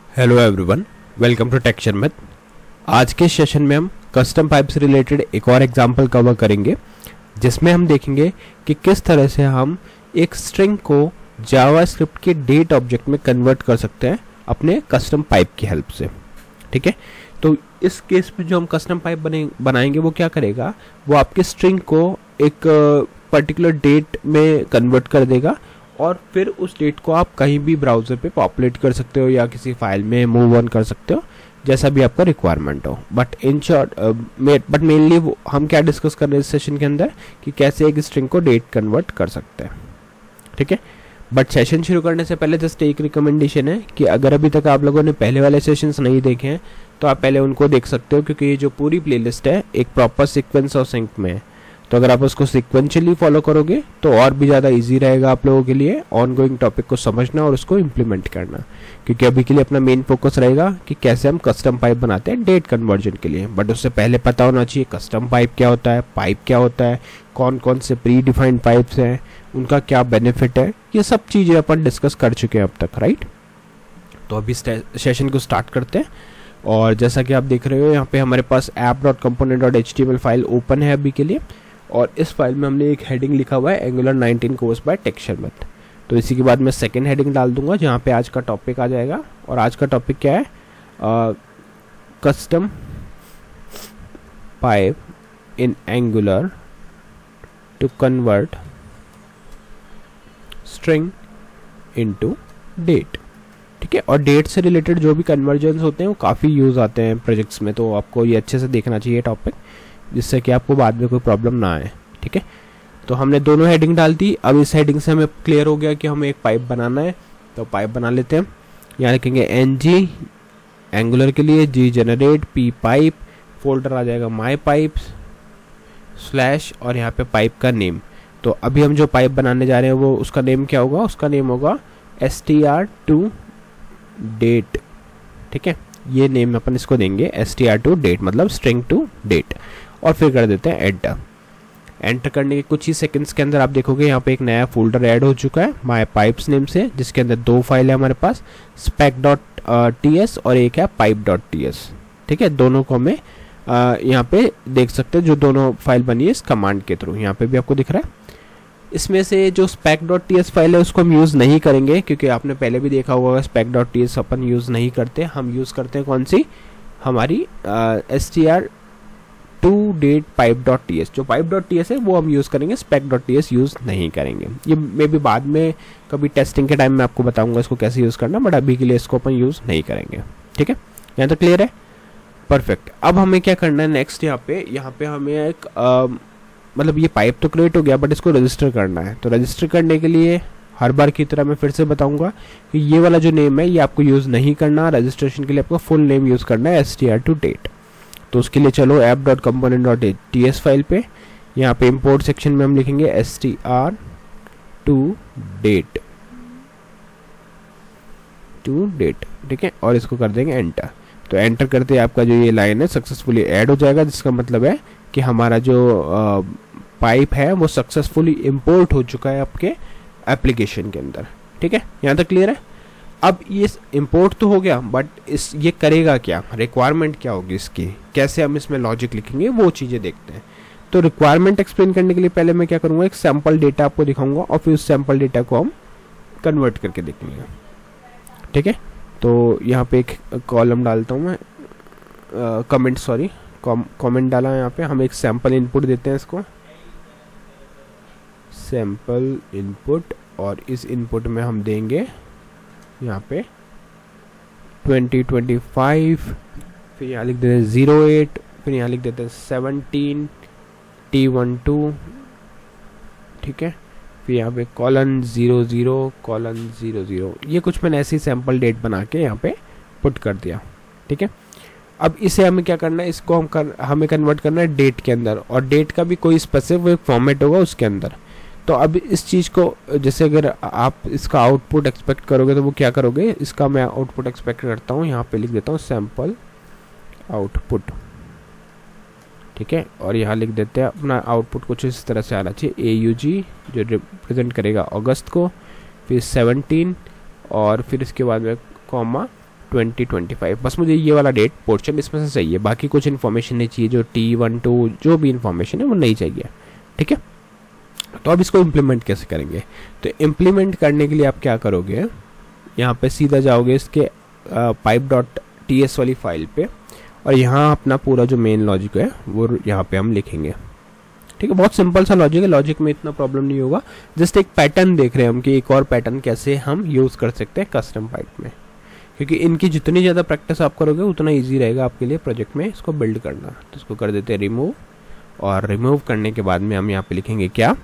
Hello everyone, welcome to Texture Math. आज के session में हम कस्टम पाइप से रिलेटेड एक और एग्जांपल कवर करेंगे, जिसमें हम देखेंगे कि किस तरह से हम एक स्ट्रिंग को जावास्क्रिप्ट के डेट ऑब्जेक्ट में कन्वर्ट कर सकते हैं अपने कस्टम पाइप की हेल्प से। ठीक है, तो इस केस में जो हम कस्टम पाइप बनाएंगे वो क्या करेगा, वो आपके स्ट्रिंग को एक पर्टिकुलर डेट में कन्वर्ट कर देगा और फिर उस डेट को आप कहीं भी ब्राउज़र पे पॉपुलेट कर सकते हो या किसी फाइल में मूव ऑन कर सकते हो, जैसा भी आपका रिक्वायरमेंट हो। But in short but mainly हम क्या डिस्कस कर रहे हैं इस सेशन के अंदर कि कैसे एक स्ट्रिंग को डेट कन्वर्ट कर सकते हैं। ठीक है, बट सेशन शुरू करने से पहले जस्ट एक रिकमेंडेशन है कि अगर अभी तक आप लोगों ने पहले वाले सेशंस नहीं देखे हैं तो आप पहले उनको देख सकते हो, क्योंकि ये जो पूरी प्लेलिस्ट है एक प्रॉपर सीक्वेंस और सिंक में है। तो अगर आप उसको सीक्वेंशियली फॉलो करोगे तो और भी ज़्यादा इजी रहेगा आप लोगों के लिए ऑनगोइंग टॉपिक को समझना और उसको इम्प्लीमेंट करना, क्योंकि अभी के लिए अपना मेन फोकस रहेगा कि कैसे हम कस्टम पाइप बनाते हैं डेट कन्वर्जन के लिए। बट उससे पहले पता होना चाहिए कस्टम पाइप क्या होता है, पाइप क्या होता है, कौन कौन से प्री डिफाइंड पाइप्स हैं, उनका क्या बेनिफिट है, ये सब चीज़ें अपन डिस्कस कर चुके हैं अब तक, राइट। तो अभी सेशन को स्टार्ट करते हैं। और जैसा कि आप देख रहे हो यहाँ पे हमारे पास app.component.html फाइल ओपन है अभी के लिए, और इस फाइल में हमने एक हेडिंग लिखा हुआ है Angular 19 course by Texture Math. तो इसी के बाद मैं सेकंड हेडिंग डाल दूंगा जहाँ पे आज का टॉपिक आ जाएगा। और आज का टॉपिक क्या है, custom pipe in Angular to convert string into date. ठीक है, और डेट से रिलेटेड जो भी कन्वर्जन्स होते हैं वो काफ़ी यूज़ आते हैं प्रोजेक्ट्स में, तो आपको ये अच्छे से देखना चाहिए टॉपिक, जिससे कि आपको बाद में कोई प्रॉब्लम ना आए। ठीक है, तो हमने दोनों हेडिंग डाल दी। अब इस हेडिंग से हमें क्लियर हो गया कि हमें एक पाइप बनाना है, तो पाइप बना लेते हैं। यहाँ लिखेंगे ng एंगुलर के लिए, g generate, p pipe, folder आ जाएगा माई पाइप्स स्लैश और यहाँ पे पाइप का नेम। तो अभी हम जो पाइप बनाने जा रहे हैं वो उसका नेम क्या होगा, उसका नेम होगा str to date। ठीक है, ये नेम अपन इसको देंगे str to date, मतलब स्ट्रिंग टू डेट, और फिर कर देते हैं एंटर। एंटर करने के कुछ ही सेकंड्स के अंदर आप देखोगे यहाँ पे एक नया फोल्डर ऐड हो चुका है माय पाइप्स नेम से, जिसके अंदर दो फाइल है हमारे पास, spec.ts और एक है pipe.ts। ठीक है, दोनों को हमें यहाँ पे देख सकते हैं, जो दोनों फाइल बनी है इस कमांड के थ्रू, यहाँ पे भी आपको दिख रहा है। इसमें से जो spec.ts फाइल है उसको हम यूज़ नहीं करेंगे, क्योंकि आपने पहले भी देखा होगा spec.ts अपन यूज़ नहीं करते। हम यूज़ करते हैं कौन सी, हमारी str to date pipe.ts। जो pipe.ts है वो हम यूज़ करेंगे, spec.ts यूज़ नहीं करेंगे। ये मे भी बाद में कभी टेस्टिंग के टाइम में आपको बताऊंगा इसको कैसे यूज़ करना, बट अभी के लिए इसको अपन यूज़ नहीं करेंगे। ठीक है, यहाँ तो क्लियर है, परफेक्ट। अब हमें क्या करना है नेक्स्ट, यहाँ पे हमें एक मतलब ये पाइप तो क्रिएट हो गया, बट इसको रजिस्टर करना है। तो रजिस्टर करने के लिए हर बार की तरह मैं फिर से बताऊंगा कि ये वाला जो नेम है ये आपको यूज़ नहीं करना, रजिस्ट्रेशन के लिए आपको फुल नेम यूज़ करना है str to date। तो उसके लिए चलो app.component.ts फाइल पे, यहाँ पे इंपोर्ट सेक्शन में हम लिखेंगे str to date ठीक है, और इसको कर देंगे एंटर। तो एंटर करते ही आपका जो ये लाइन है सक्सेसफुली ऐड हो जाएगा, जिसका मतलब है कि हमारा जो पाइप है वो सक्सेसफुली इंपोर्ट हो चुका है आपके एप्लीकेशन के अंदर। ठीक है, यहाँ तक क्लियर है। अब ये इंपोर्ट तो हो गया, बट ये करेगा क्या, रिक्वायरमेंट क्या होगी इसकी, कैसे हम इसमें लॉजिक लिखेंगे, वो चीज़ें देखते हैं। तो रिक्वायरमेंट एक्सप्लेन करने के लिए पहले मैं क्या करूँगा, एक सैम्पल डेटा आपको दिखाऊंगा और फिर उस सैम्पल डेटा को हम कन्वर्ट करके देखेंगे। ठीक है, तो यहाँ पे एक कॉलम डालता हूँ मैं, कमेंट डाला है यहाँ पे। हम एक सैम्पल इनपुट देते हैं इसको, सैम्पल इनपुट, और इस इनपुट में हम देंगे यहाँ पे 2025, फिर यहाँ लिख देते हैं 08, फिर यहाँ लिख देते हैं 17 T12। ठीक है, फिर यहाँ पे :00:00। ये कुछ मैंने ऐसी सैम्पल डेट बना के यहाँ पे पुट कर दिया। ठीक है, अब इसे हमें क्या करना है, इसको हमें कन्वर्ट करना है डेट के अंदर, और डेट का भी कोई स्पेसिफिक फॉर्मेट होगा उसके अंदर। तो अब इस चीज़ को, जैसे अगर आप इसका आउटपुट एक्सपेक्ट करोगे तो वो क्या करोगे, इसका मैं आउटपुट एक्सपेक्ट करता हूँ, यहाँ पे लिख देता हूँ सैम्पल आउटपुट। ठीक है, और यहाँ लिख देते हैं अपना आउटपुट कुछ इस तरह से आना चाहिए, AUG जो रिप्रेजेंट करेगा अगस्त को, फिर 17, और फिर इसके बाद में कॉमा 2025, बस मुझे ये वाला डेट पोर्शन इसमें से चाहिए, बाकी कुछ इन्फॉर्मेशन नहीं चाहिए, जो T1 2 जो भी इन्फॉर्मेशन है वो नहीं चाहिए, ठीक है। तो अब इसको इम्प्लीमेंट कैसे करेंगे? तो इम्प्लीमेंट करने के लिए आप क्या करोगे, यहाँ पे सीधा जाओगे इसके pipe.ts वाली फाइल पे, और यहाँ अपना पूरा जो मेन लॉजिक है वो यहाँ पे हम लिखेंगे, ठीक है। बहुत सिंपल सा लॉजिक है, लॉजिक में इतना प्रॉब्लम नहीं होगा, जस्ट एक पैटर्न देख रहे हैं हम कि एक और पैटर्न कैसे हम यूज़ कर सकते हैं कस्टम पाइप में, क्योंकि इनकी जितनी ज़्यादा प्रैक्टिस आप करोगे उतना ईजी रहेगा आपके लिए प्रोजेक्ट में इसको बिल्ड करना। तो इसको कर देते हैं रिमूव, और रिमूव करने के बाद में हम यहाँ पे लिखेंगे क्या,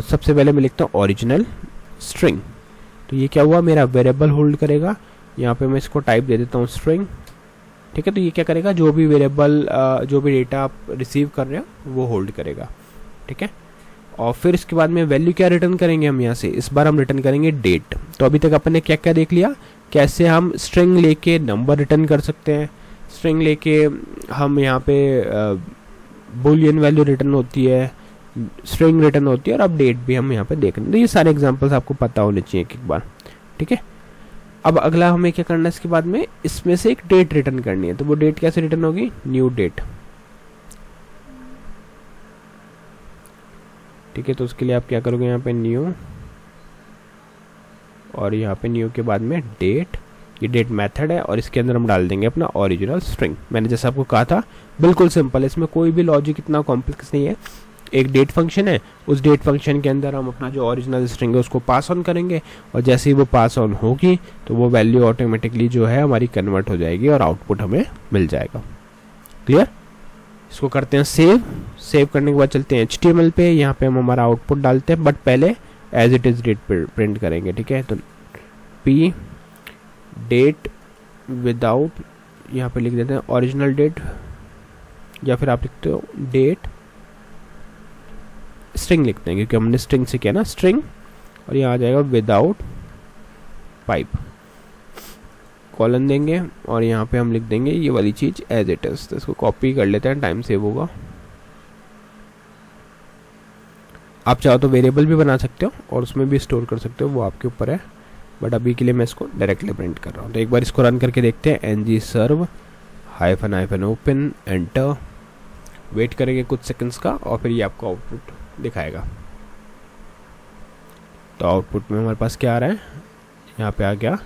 सबसे पहले मैं लिखता हूँ ओरिजिनल स्ट्रिंग। तो ये क्या हुआ, मेरा वेरिएबल होल्ड करेगा, यहाँ पे मैं इसको टाइप दे देता हूँ स्ट्रिंग, ठीक है। तो ये क्या करेगा, जो भी वेरिएबल जो भी डेटा आप रिसीव कर रहे हो वो होल्ड करेगा, ठीक है। और फिर इसके बाद में वैल्यू क्या रिटर्न करेंगे हम यहाँ से, इस बार हम रिटर्न करेंगे डेट। तो अभी तक अपन ने क्या क्या देख लिया, कैसे हम स्ट्रिंग लेके नंबर रिटर्न कर सकते हैं, स्ट्रिंग लेके हम यहाँ पे बुलियन वैल्यू रिटर्न होती है, स्ट्रिंग रिटर्न होती है, और अब डेट भी हम यहाँ पे देख रहे हैं। तो ये सारे एग्जांपल्स आपको पता होने चाहिए एक बार, ठीक है। अब अगला हमें क्या करना है, इसके बाद में इसमें से एक डेट रिटर्न करनी है। तो वो डेट कैसे रिटर्न होगी, न्यू डेट, ठीक है। तो उसके लिए आप क्या करोगे, यहाँ पे न्यू, और यहाँ पे न्यू के बाद में डेट, ये डेट मेथड है, और इसके अंदर हम डाल देंगे अपना ओरिजिनल स्ट्रिंग। मैंने जैसा आपको कहा था बिल्कुल सिंपल है, इसमें कोई भी लॉजिक इतना कॉम्प्लेक्स नहीं है। एक डेट फंक्शन है, उस डेट फंक्शन के अंदर हम अपना जो ओरिजिनल स्ट्रिंग है उसको पास ऑन करेंगे, और जैसे ही वो पास ऑन होगी तो वो वैल्यू ऑटोमेटिकली जो है हमारी कन्वर्ट हो जाएगी और आउटपुट हमें मिल जाएगा। क्लियर? इसको करते हैं सेव। सेव करने के बाद चलते हैं HTML पे, यहाँ पे हम हमारा आउटपुट डालते हैं, बट पहले as it is date print करेंगे, ठीक है। तो p डेट विदाउट, यहाँ पे लिख देते हैं ओरिजिनल डेट, या फिर आप लिखते हो डेट स्ट्रिंग लिखते हैं, क्योंकि हमने स्ट्रिंग से किया ना स्ट्रिंग, और यहाँ आ जाएगा विदाउट पाइप, कॉलन देंगे, और यहाँ पे हम लिख देंगे ये वाली चीज एज इट इज। तो इसको कॉपी कर लेते हैं, टाइम सेव होगा। आप चाहो तो वेरिएबल भी बना सकते हो और उसमें भी स्टोर कर सकते हो, वो आपके ऊपर है, बट अभी के लिए मैं इसको डायरेक्टली प्रिंट कर रहा हूँ। तो एक बार इसको रन करके देखते हैं, ng serve --- open enter, wait करेंगे कुछ सेकंड्स का, और फिर ये आपको आउटपुट दिखाएगा। तो आउटपुट में हमारे पास क्या आ रहा है, यहाँ पे आ गया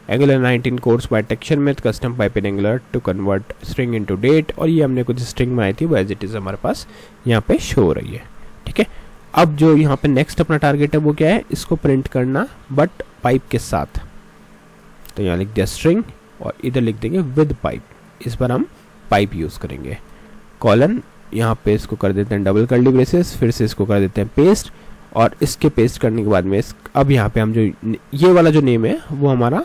Angular 19 course by TextureMath custom pipe in Angular to convert string into date, और ये हमने कुछ स्ट्रिंग बनाई थी वो एज इट इज हमारे पास यहाँ पे शो हो रही है, ठीक है। अब जो यहाँ पे नेक्स्ट अपना टारगेट है वो क्या है, इसको प्रिंट करना बट पाइप के साथ। तो यहाँ लिख दिया स्ट्रिंग, और इधर लिख देंगे विद पाइप, इस बार हम पाइप यूज करेंगे, कॉलन, यहाँ पे इसको कर देते हैं डबल कर्ली ब्रेसेस, फिर से इसको कर देते हैं पेस्ट, और इसके पेस्ट करने के बाद में अब यहाँ पे हम जो ये वाला जो नेम है वो हमारा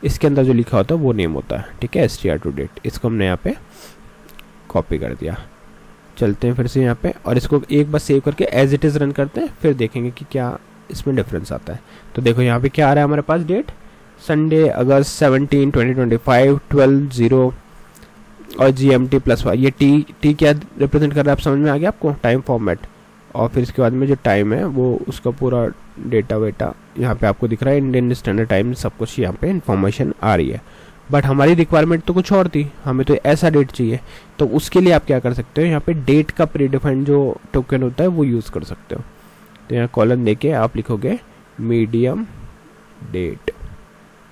इसके अंदर जो लिखा होता है वो नेम होता है, ठीक है, str2date, इसको हमने यहाँ पे कॉपी कर दिया। चलते हैं फिर से यहाँ पे, और इसको एक बार सेव करके एज इट इज रन करते हैं, फिर देखेंगे कि क्या इसमें डिफरेंस आता है। तो देखो यहाँ पे क्या आ रहा है हमारे पास, डेट संडे अगस्त 17 2025 12:0 और GMT +1, ये टी क्या रिप्रेजेंट कर रहा है आप समझ में आ गया आपको, टाइम फॉर्मेट। और फिर इसके बाद में जो टाइम है वो उसका पूरा डेटा वेटा यहाँ पे आपको दिख रहा है, इंडियन स्टैंडर्ड टाइम, सब कुछ यहाँ पे इन्फॉर्मेशन आ रही है। बट हमारी रिक्वायरमेंट तो कुछ और थी, हमें तो ऐसा डेट चाहिए। तो उसके लिए आप क्या कर सकते हो, यहाँ पे डेट का प्रीडिफाइंड जो टोकन होता है वो यूज़ कर सकते हो। तो यहाँ कॉलन देके आप लिखोगे मीडियम डेट,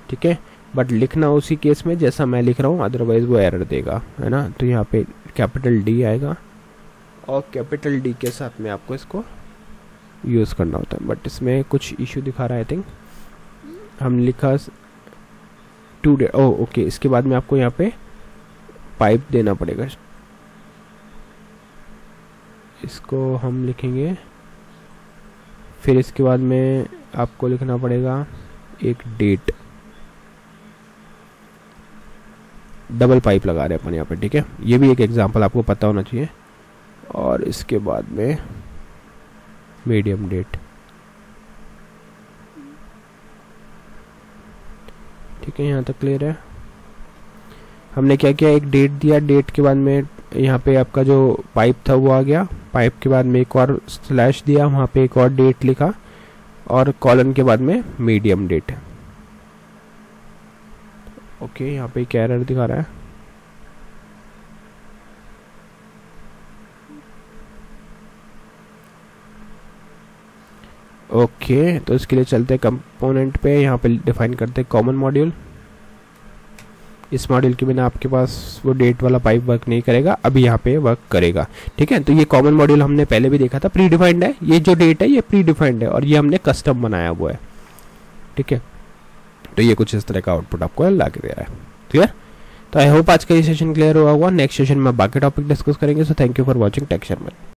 ठीक है, बट लिखना उसी केस में जैसा मैं लिख रहा हूँ, अदरवाइज वो एरर देगा, है ना। तो यहाँ पे कैपिटल D आएगा, और कैपिटल D के साथ में आपको इसको यूज़ करना होता है, बट इसमें कुछ इशू दिखा रहा है। आई थिंक हम लिखा 2 डेट, ओके। इसके बाद में आपको यहाँ पे पाइप देना पड़ेगा, इसको हम लिखेंगे, फिर इसके बाद में आपको लिखना पड़ेगा एक डेट, डबल पाइप लगा रहे हैं अपन यहाँ पे, ठीक है। ये भी एक एग्जांपल आपको पता होना चाहिए। और इसके बाद में मीडियम डेट, ठीक है, यहाँ तक क्लियर है। हमने क्या किया, एक डेट दिया, डेट के बाद में यहाँ पे आपका जो पाइप था वो आ गया, पाइप के बाद में एक और स्लैश दिया, वहाँ पे एक और डेट लिखा, और कॉलन के बाद में मीडियम डेट, ओके, यहाँ पे एक एरर दिखा रहा है। ओके, तो इसके लिए चलते हैं कंपोनेंट पे, यहाँ पे डिफाइन करते हैं कॉमन मॉड्यूल। इस मॉड्यूल के बिना आपके पास वो डेट वाला पाइप वर्क नहीं करेगा, अभी यहाँ पे वर्क करेगा। ठीक है, तो ये कॉमन मॉड्यूल हमने पहले भी देखा था, प्री डिफाइंड है। ये जो डेट है ये प्री डिफाइंड है और ये हमने कस्टम बनाया हुआ है। ठीक है, तो ये कुछ इस तरह का आउटपुट आपको ला के दे रहा है। क्लियर? तो आई होप आज का ये सेशन क्लियर हुआ होगा। नेक्स्ट सेशन में बाकी टॉपिक डिस्कस करेंगे। So thank you for watching tech Sharma.